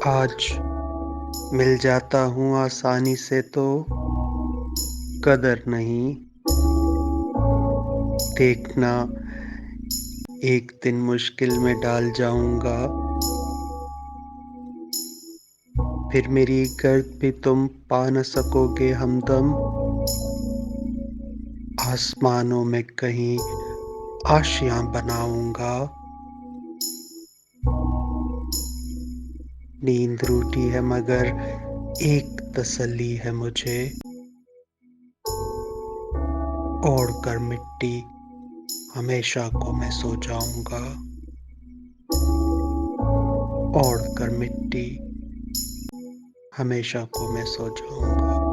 आज मिल जाता हूँ आसानी से तो कदर नहीं। देखना एक दिन मुश्किल में डाल जाऊँगा, फिर मेरी गर्द भी तुम पा न सकोगे हमदम। आसमानों में कहीं आशियाँ बनाऊँगा। नींद रूठी है मगर एक तसल्ली है मुझे, ओढ़ कर मिट्टी हमेशा को मैं सो जाऊँगा। ओढ़ कर मिट्टी हमेशा को मैं सो जाऊँगा।